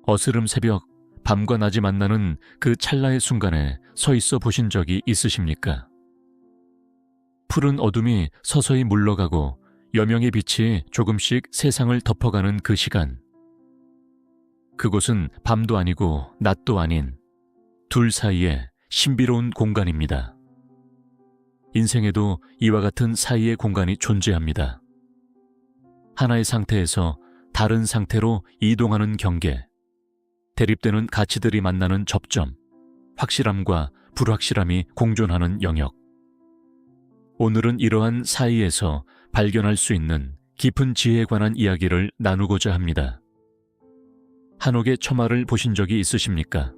어스름 새벽, 밤과 낮이 만나는 그 찰나의 순간에 서 있어 보신 적이 있으십니까? 푸른 어둠이 서서히 물러가고 여명의 빛이 조금씩 세상을 덮어가는 그 시간. 그곳은 밤도 아니고 낮도 아닌 둘 사이의 신비로운 공간입니다. 인생에도 이와 같은 사이의 공간이 존재합니다. 하나의 상태에서 다른 상태로 이동하는 경계, 대립되는 가치들이 만나는 접점, 확실함과 불확실함이 공존하는 영역. 오늘은 이러한 사이에서 발견할 수 있는 깊은 지혜에 관한 이야기를 나누고자 합니다. 한옥의 처마를 보신 적이 있으십니까?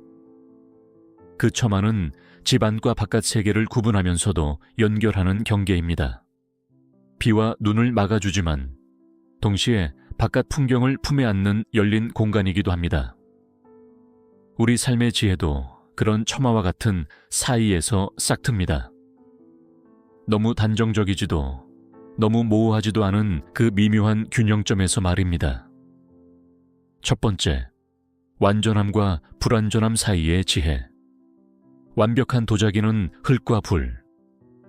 그 처마는 집 안과 바깥 세계를 구분하면서도 연결하는 경계입니다. 비와 눈을 막아주지만 동시에 바깥 풍경을 품에 안는 열린 공간이기도 합니다. 우리 삶의 지혜도 그런 처마와 같은 사이에서 싹틉니다. 너무 단정적이지도 너무 모호하지도 않은 그 미묘한 균형점에서 말입니다. 첫 번째, 완전함과 불완전함 사이의 지혜. 완벽한 도자기는 흙과 불,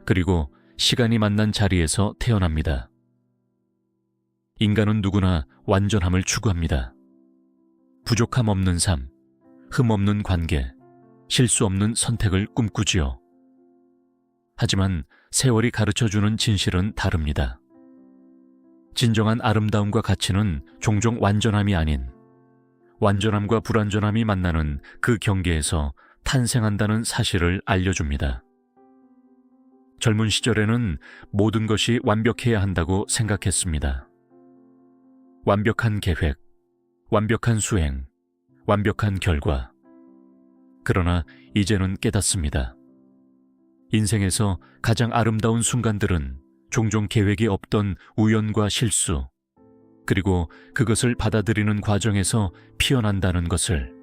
그리고 시간이 만난 자리에서 태어납니다. 인간은 누구나 완전함을 추구합니다. 부족함 없는 삶, 흠 없는 관계, 실수 없는 선택을 꿈꾸지요. 하지만 세월이 가르쳐주는 진실은 다릅니다. 진정한 아름다움과 가치는 종종 완전함이 아닌 완전함과 불완전함이 만나는 그 경계에서 탄생한다는 사실을 알려줍니다. 젊은 시절에는 모든 것이 완벽해야 한다고 생각했습니다. 완벽한 계획, 완벽한 수행, 완벽한 결과. 그러나 이제는 깨닫습니다. 인생에서 가장 아름다운 순간들은 종종 계획이 없던 우연과 실수, 그리고 그것을 받아들이는 과정에서 피어난다는 것을.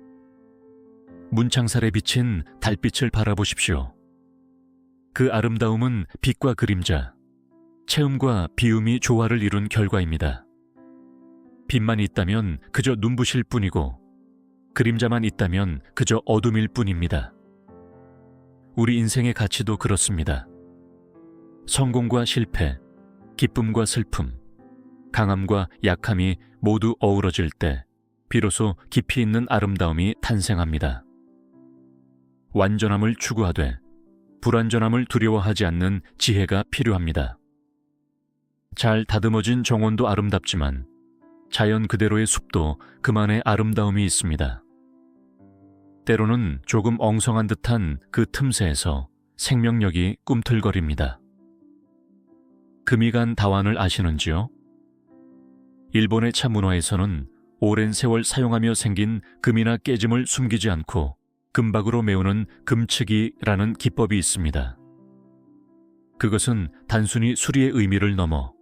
문창살에 비친 달빛을 바라보십시오. 그 아름다움은 빛과 그림자, 채음과 비음이 조화를 이룬 결과입니다. 빛만 있다면 그저 눈부실 뿐이고 그림자만 있다면 그저 어둠일 뿐입니다. 우리 인생의 가치도 그렇습니다. 성공과 실패, 기쁨과 슬픔, 강함과 약함이 모두 어우러질 때 비로소 깊이 있는 아름다움이 탄생합니다. 완전함을 추구하되 불완전함을 두려워하지 않는 지혜가 필요합니다. 잘 다듬어진 정원도 아름답지만 자연 그대로의 숲도 그만의 아름다움이 있습니다. 때로는 조금 엉성한 듯한 그 틈새에서 생명력이 꿈틀거립니다. 금이 간 다완을 아시는지요? 일본의 차 문화에서는 오랜 세월 사용하며 생긴 금이나 깨짐을 숨기지 않고 금박으로 메우는 금치기라는 기법이 있습니다. 그것은 단순히 수리의 의미를 넘어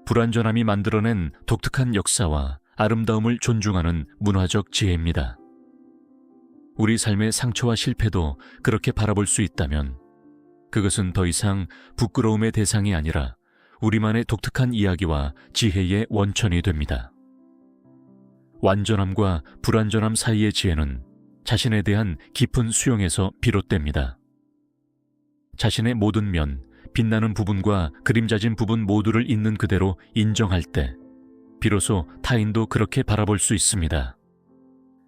불완전함이 만들어낸 독특한 역사와 아름다움을 존중하는 문화적 지혜입니다. 우리 삶의 상처와 실패도 그렇게 바라볼 수 있다면 그것은 더 이상 부끄러움의 대상이 아니라 우리만의 독특한 이야기와 지혜의 원천이 됩니다. 완전함과 불완전함 사이의 지혜는 자신에 대한 깊은 수용에서 비롯됩니다. 자신의 모든 면, 빛나는 부분과 그림자진 부분 모두를 있는 그대로 인정할 때 비로소 타인도 그렇게 바라볼 수 있습니다.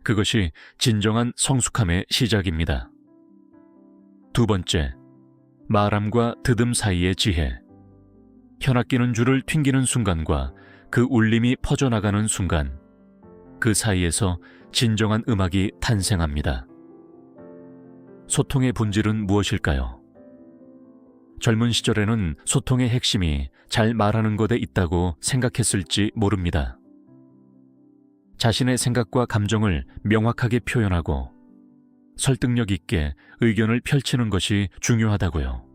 그것이 진정한 성숙함의 시작입니다. 두 번째, 말함과 드듬 사이의 지혜. 현악기는 줄을 튕기는 순간과 그 울림이 퍼져나가는 순간, 그 사이에서 진정한 음악이 탄생합니다. 소통의 본질은 무엇일까요? 젊은 시절에는 소통의 핵심이 잘 말하는 것에 있다고 생각했을지 모릅니다. 자신의 생각과 감정을 명확하게 표현하고 설득력 있게 의견을 펼치는 것이 중요하다고요.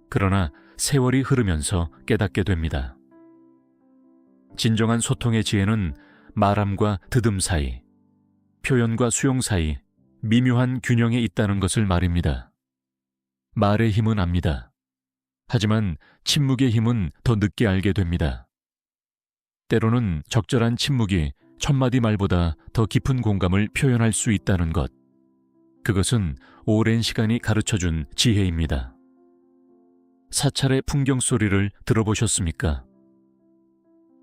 그러나 세월이 흐르면서 깨닫게 됩니다. 진정한 소통의 지혜는 말함과 드듬 사이, 표현과 수용 사이 미묘한 균형에 있다는 것을 말입니다. 말의 힘은 압니다. 하지만 침묵의 힘은 더 늦게 알게 됩니다. 때로는 적절한 침묵이 천마디 말보다 더 깊은 공감을 표현할 수 있다는 것. 그것은 오랜 시간이 가르쳐준 지혜입니다. 사찰의 풍경 소리를 들어보셨습니까?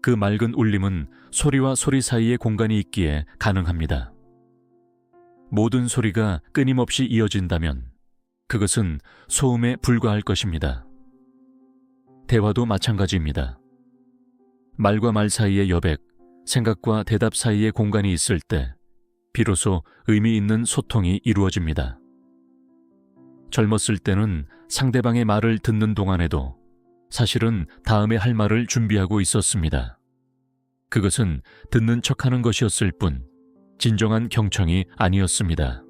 그 맑은 울림은 소리와 소리 사이의 공간이 있기에 가능합니다. 모든 소리가 끊임없이 이어진다면 그것은 소음에 불과할 것입니다. 대화도 마찬가지입니다. 말과 말 사이의 여백, 생각과 대답 사이의 공간이 있을 때 비로소 의미 있는 소통이 이루어집니다. 젊었을 때는 상대방의 말을 듣는 동안에도 사실은 다음에 할 말을 준비하고 있었습니다. 그것은 듣는 척하는 것이었을 뿐 진정한 경청이 아니었습니다.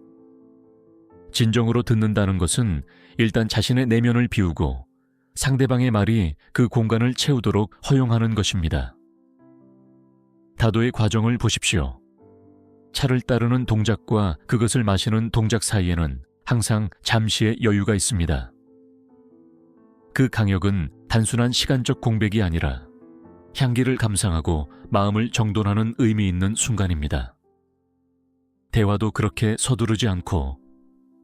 진정으로 듣는다는 것은 일단 자신의 내면을 비우고 상대방의 말이 그 공간을 채우도록 허용하는 것입니다. 다도의 과정을 보십시오. 차를 따르는 동작과 그것을 마시는 동작 사이에는 항상 잠시의 여유가 있습니다. 그 강역은 단순한 시간적 공백이 아니라 향기를 감상하고 마음을 정돈하는 의미 있는 순간입니다. 대화도 그렇게 서두르지 않고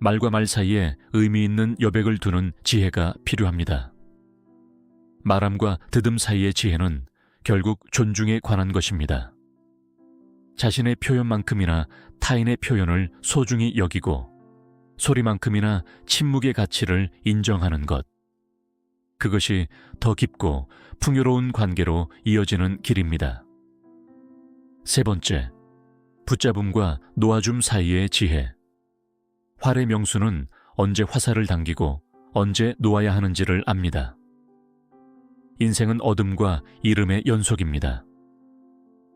말과 말 사이에 의미 있는 여백을 두는 지혜가 필요합니다. 말함과 듣음 사이의 지혜는 결국 존중에 관한 것입니다. 자신의 표현만큼이나 타인의 표현을 소중히 여기고 소리만큼이나 침묵의 가치를 인정하는 것. 그것이 더 깊고 풍요로운 관계로 이어지는 길입니다. 세 번째, 붙잡음과 놓아줌 사이의 지혜. 활의 명수는 언제 화살을 당기고 언제 놓아야 하는지를 압니다. 인생은 얻음과 잃음의 연속입니다.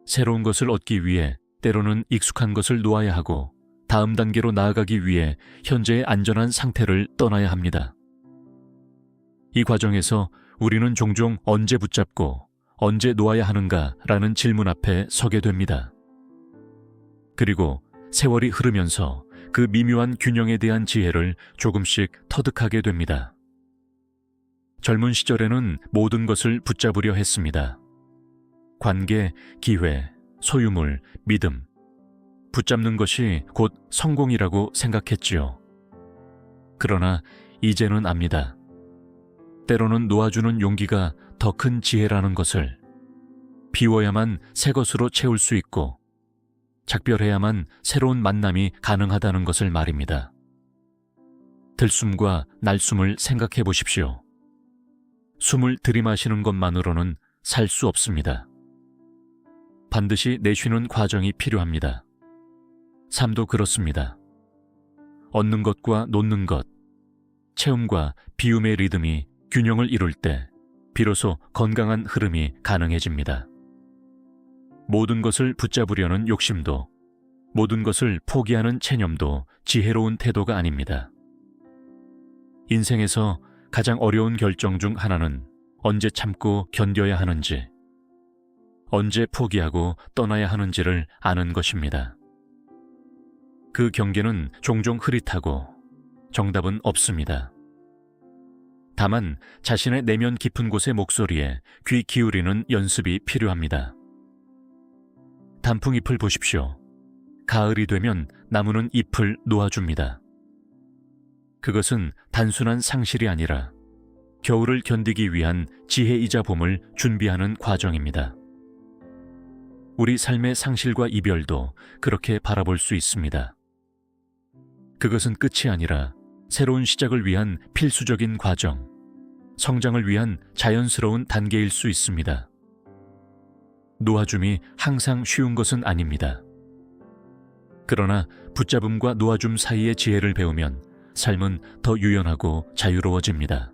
새로운 것을 얻기 위해 때로는 익숙한 것을 놓아야 하고 다음 단계로 나아가기 위해 현재의 안전한 상태를 떠나야 합니다. 이 과정에서 우리는 종종 언제 붙잡고 언제 놓아야 하는가라는 질문 앞에 서게 됩니다. 그리고 세월이 흐르면서 그 미묘한 균형에 대한 지혜를 조금씩 터득하게 됩니다. 젊은 시절에는 모든 것을 붙잡으려 했습니다. 관계, 기회, 소유물, 믿음. 붙잡는 것이 곧 성공이라고 생각했지요. 그러나 이제는 압니다. 때로는 놓아주는 용기가 더 큰 지혜라는 것을, 비워야만 새 것으로 채울 수 있고 작별해야만 새로운 만남이 가능하다는 것을 말입니다. 들숨과 날숨을 생각해 보십시오. 숨을 들이마시는 것만으로는 살 수 없습니다. 반드시 내쉬는 과정이 필요합니다. 삶도 그렇습니다. 얻는 것과 놓는 것, 채움과 비움의 리듬이 균형을 이룰 때 비로소 건강한 흐름이 가능해집니다. 모든 것을 붙잡으려는 욕심도, 모든 것을 포기하는 체념도 지혜로운 태도가 아닙니다. 인생에서 가장 어려운 결정 중 하나는 언제 참고 견뎌야 하는지, 언제 포기하고 떠나야 하는지를 아는 것입니다. 그 경계는 종종 흐릿하고 정답은 없습니다. 다만 자신의 내면 깊은 곳의 목소리에 귀 기울이는 연습이 필요합니다. 단풍잎을 보십시오. 가을이 되면 나무는 잎을 놓아줍니다. 그것은 단순한 상실이 아니라 겨울을 견디기 위한 지혜이자 봄을 준비하는 과정입니다. 우리 삶의 상실과 이별도 그렇게 바라볼 수 있습니다. 그것은 끝이 아니라 새로운 시작을 위한 필수적인 과정, 성장을 위한 자연스러운 단계일 수 있습니다. 놓아줌이 항상 쉬운 것은 아닙니다. 그러나 붙잡음과 놓아줌 사이의 지혜를 배우면 삶은 더 유연하고 자유로워집니다.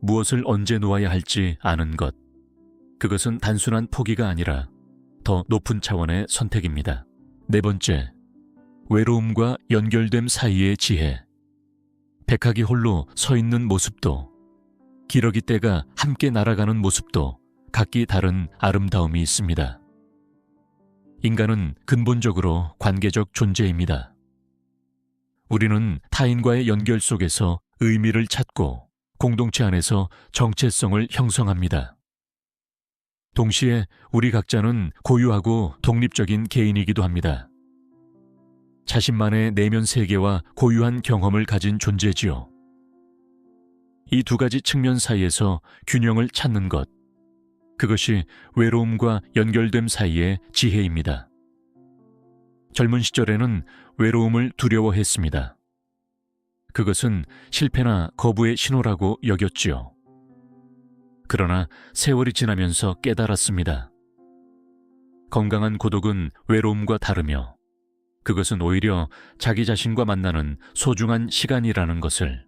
무엇을 언제 놓아야 할지 아는 것, 그것은 단순한 포기가 아니라 더 높은 차원의 선택입니다. 네 번째, 외로움과 연결됨 사이의 지혜. 백학이 홀로 서 있는 모습도, 기러기 떼가 함께 날아가는 모습도 각기 다른 아름다움이 있습니다. 인간은 근본적으로 관계적 존재입니다. 우리는 타인과의 연결 속에서 의미를 찾고 공동체 안에서 정체성을 형성합니다. 동시에 우리 각자는 고유하고 독립적인 개인이기도 합니다. 자신만의 내면 세계와 고유한 경험을 가진 존재지요. 이 두 가지 측면 사이에서 균형을 찾는 것, 그것이 외로움과 연결됨 사이의 지혜입니다. 젊은 시절에는 외로움을 두려워했습니다. 그것은 실패나 거부의 신호라고 여겼지요. 그러나 세월이 지나면서 깨달았습니다. 건강한 고독은 외로움과 다르며 그것은 오히려 자기 자신과 만나는 소중한 시간이라는 것을.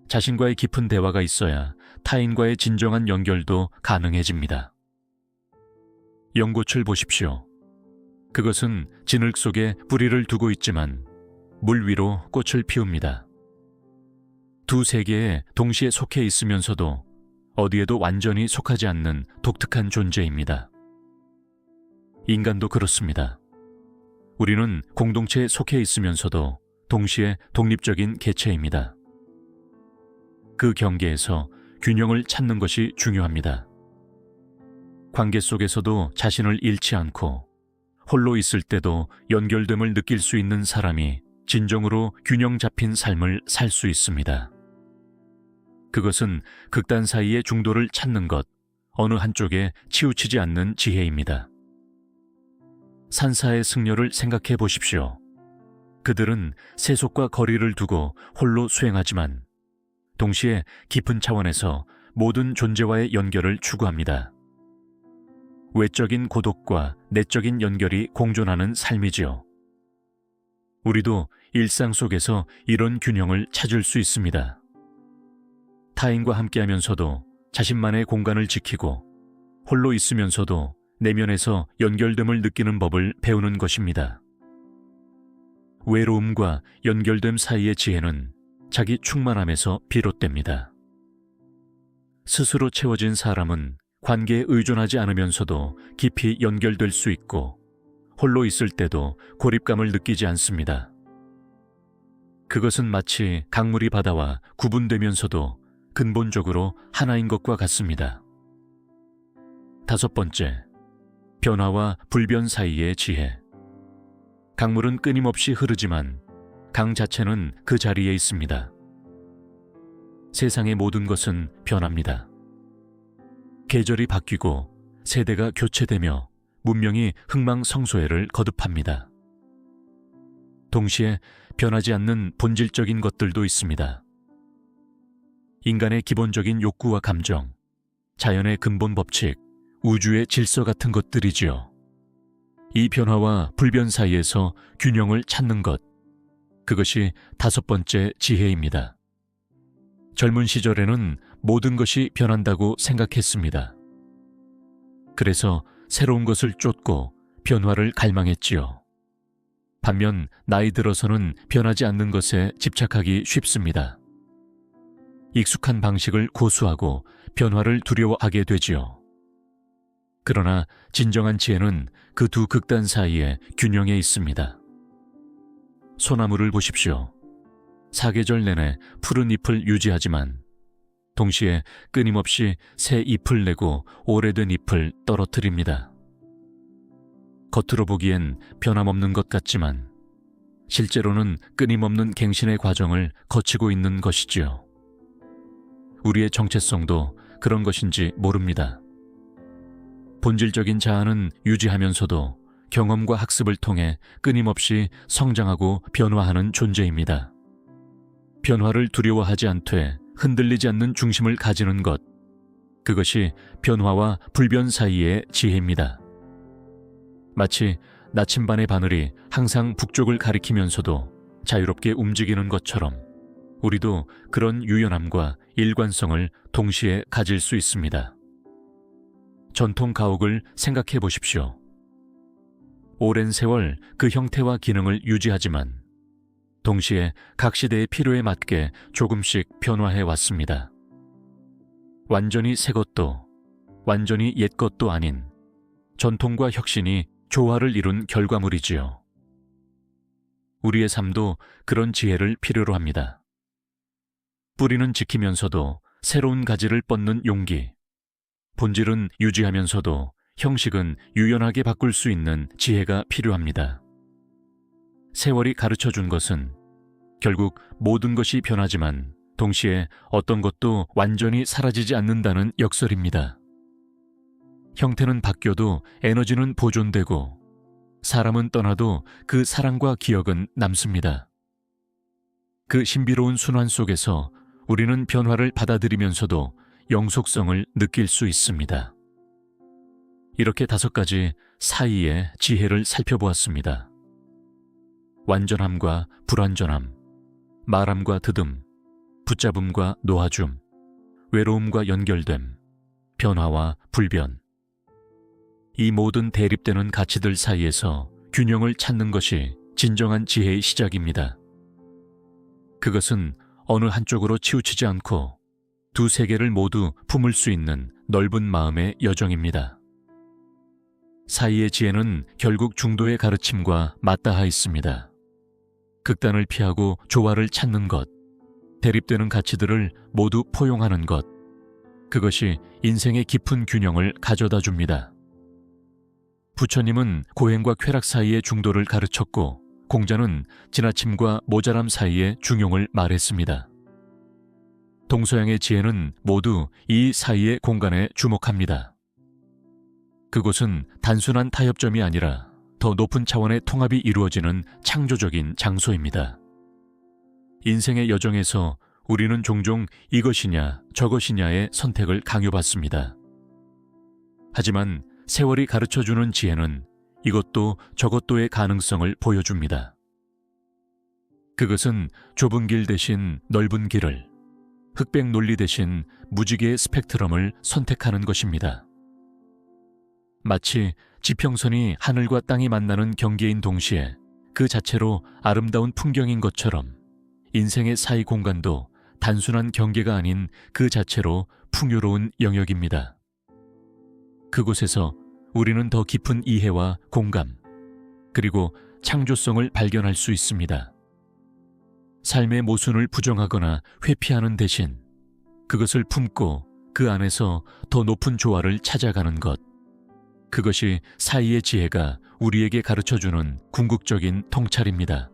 자신과의 깊은 대화가 있어야 타인과의 진정한 연결도 가능해집니다. 연꽃을 보십시오. 그것은 진흙 속에 뿌리를 두고 있지만 물 위로 꽃을 피웁니다. 두 세계에 동시에 속해 있으면서도 어디에도 완전히 속하지 않는 독특한 존재입니다. 인간도 그렇습니다. 우리는 공동체에 속해 있으면서도 동시에 독립적인 개체입니다. 그 경계에서 균형을 찾는 것이 중요합니다. 관계 속에서도 자신을 잃지 않고 홀로 있을 때도 연결됨을 느낄 수 있는 사람이 진정으로 균형 잡힌 삶을 살 수 있습니다. 그것은 극단 사이의 중도를 찾는 것, 어느 한쪽에 치우치지 않는 지혜입니다. 산사의 승려를 생각해 보십시오. 그들은 세속과 거리를 두고 홀로 수행하지만 동시에 깊은 차원에서 모든 존재와의 연결을 추구합니다. 외적인 고독과 내적인 연결이 공존하는 삶이지요. 우리도 일상 속에서 이런 균형을 찾을 수 있습니다. 타인과 함께하면서도 자신만의 공간을 지키고 홀로 있으면서도 내면에서 연결됨을 느끼는 법을 배우는 것입니다. 외로움과 연결됨 사이의 지혜는 자기 충만함에서 비롯됩니다. 스스로 채워진 사람은 관계에 의존하지 않으면서도 깊이 연결될 수 있고 홀로 있을 때도 고립감을 느끼지 않습니다. 그것은 마치 강물이 바다와 구분되면서도 근본적으로 하나인 것과 같습니다. 다섯 번째, 변화와 불변 사이의 지혜. 강물은 끊임없이 흐르지만 강 자체는 그 자리에 있습니다. 세상의 모든 것은 변합니다. 계절이 바뀌고 세대가 교체되며 문명이 흥망성쇠를 거듭합니다. 동시에 변하지 않는 본질적인 것들도 있습니다. 인간의 기본적인 욕구와 감정, 자연의 근본 법칙, 우주의 질서 같은 것들이지요. 이 변화와 불변 사이에서 균형을 찾는 것, 그것이 다섯 번째 지혜입니다. 젊은 시절에는 모든 것이 변한다고 생각했습니다. 그래서 새로운 것을 쫓고 변화를 갈망했지요. 반면 나이 들어서는 변하지 않는 것에 집착하기 쉽습니다. 익숙한 방식을 고수하고 변화를 두려워하게 되지요. 그러나 진정한 지혜는 그 두 극단 사이에 균형에 있습니다. 소나무를 보십시오. 사계절 내내 푸른 잎을 유지하지만 동시에 끊임없이 새 잎을 내고 오래된 잎을 떨어뜨립니다. 겉으로 보기엔 변함없는 것 같지만 실제로는 끊임없는 갱신의 과정을 거치고 있는 것이지요. 우리의 정체성도 그런 것인지 모릅니다. 본질적인 자아는 유지하면서도 경험과 학습을 통해 끊임없이 성장하고 변화하는 존재입니다. 변화를 두려워하지 않되 흔들리지 않는 중심을 가지는 것, 그것이 변화와 불변 사이의 지혜입니다. 마치 나침반의 바늘이 항상 북쪽을 가리키면서도 자유롭게 움직이는 것처럼 우리도 그런 유연함과 일관성을 동시에 가질 수 있습니다. 전통 가옥을 생각해 보십시오. 오랜 세월 그 형태와 기능을 유지하지만 동시에 각 시대의 필요에 맞게 조금씩 변화해 왔습니다. 완전히 새 것도 완전히 옛 것도 아닌 전통과 혁신이 조화를 이룬 결과물이지요. 우리의 삶도 그런 지혜를 필요로 합니다. 뿌리는 지키면서도 새로운 가지를 뻗는 용기, 본질은 유지하면서도 형식은 유연하게 바꿀 수 있는 지혜가 필요합니다. 세월이 가르쳐 준 것은 결국 모든 것이 변하지만 동시에 어떤 것도 완전히 사라지지 않는다는 역설입니다. 형태는 바뀌어도 에너지는 보존되고 사람은 떠나도 그 사랑과 기억은 남습니다. 그 신비로운 순환 속에서 우리는 변화를 받아들이면서도 영속성을 느낄 수 있습니다. 이렇게 5가지 사이의 지혜를 살펴보았습니다. 완전함과 불완전함, 말함과 드듬, 붙잡음과 놓아줌, 외로움과 연결됨, 변화와 불변. 이 모든 대립되는 가치들 사이에서 균형을 찾는 것이 진정한 지혜의 시작입니다. 그것은 어느 한쪽으로 치우치지 않고 두 세계를 모두 품을 수 있는 넓은 마음의 여정입니다. 사이의 지혜는 결국 중도의 가르침과 맞닿아 있습니다. 극단을 피하고 조화를 찾는 것, 대립되는 가치들을 모두 포용하는 것, 그것이 인생의 깊은 균형을 가져다 줍니다. 부처님은 고행과 쾌락 사이의 중도를 가르쳤고 공자는 지나침과 모자람 사이의 중용을 말했습니다. 동서양의 지혜는 모두 이 사이의 공간에 주목합니다. 그곳은 단순한 타협점이 아니라 더 높은 차원의 통합이 이루어지는 창조적인 장소입니다. 인생의 여정에서 우리는 종종 이것이냐 저것이냐의 선택을 강요받습니다. 하지만 세월이 가르쳐주는 지혜는 이것도 저것도의 가능성을 보여줍니다. 그것은 좁은 길 대신 넓은 길을, 흑백 논리 대신 무지개의 스펙트럼을 선택하는 것입니다. 마치 지평선이 하늘과 땅이 만나는 경계인 동시에 그 자체로 아름다운 풍경인 것처럼 인생의 사이 공간도 단순한 경계가 아닌 그 자체로 풍요로운 영역입니다. 그곳에서 우리는 더 깊은 이해와 공감, 그리고 창조성을 발견할 수 있습니다. 삶의 모순을 부정하거나 회피하는 대신 그것을 품고 그 안에서 더 높은 조화를 찾아가는 것, 그것이 사이의 지혜가 우리에게 가르쳐주는 궁극적인 통찰입니다.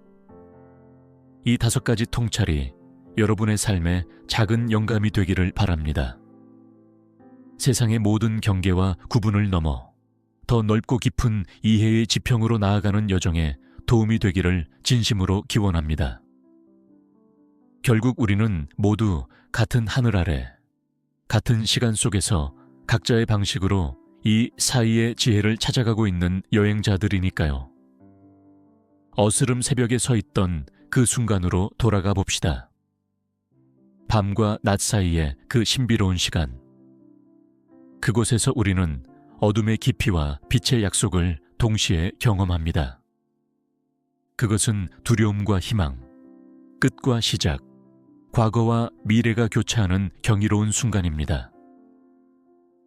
이 5가지 통찰이 여러분의 삶에 작은 영감이 되기를 바랍니다. 세상의 모든 경계와 구분을 넘어 더 넓고 깊은 이해의 지평으로 나아가는 여정에 도움이 되기를 진심으로 기원합니다. 결국 우리는 모두 같은 하늘 아래, 같은 시간 속에서 각자의 방식으로 이 사이의 지혜를 찾아가고 있는 여행자들이니까요. 어스름 새벽에 서 있던 그 순간으로 돌아가 봅시다. 밤과 낮 사이의 그 신비로운 시간. 그곳에서 우리는 어둠의 깊이와 빛의 약속을 동시에 경험합니다. 그것은 두려움과 희망, 끝과 시작, 과거와 미래가 교차하는 경이로운 순간입니다.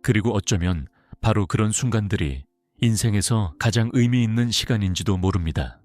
그리고 어쩌면 바로 그런 순간들이 인생에서 가장 의미 있는 시간인지도 모릅니다.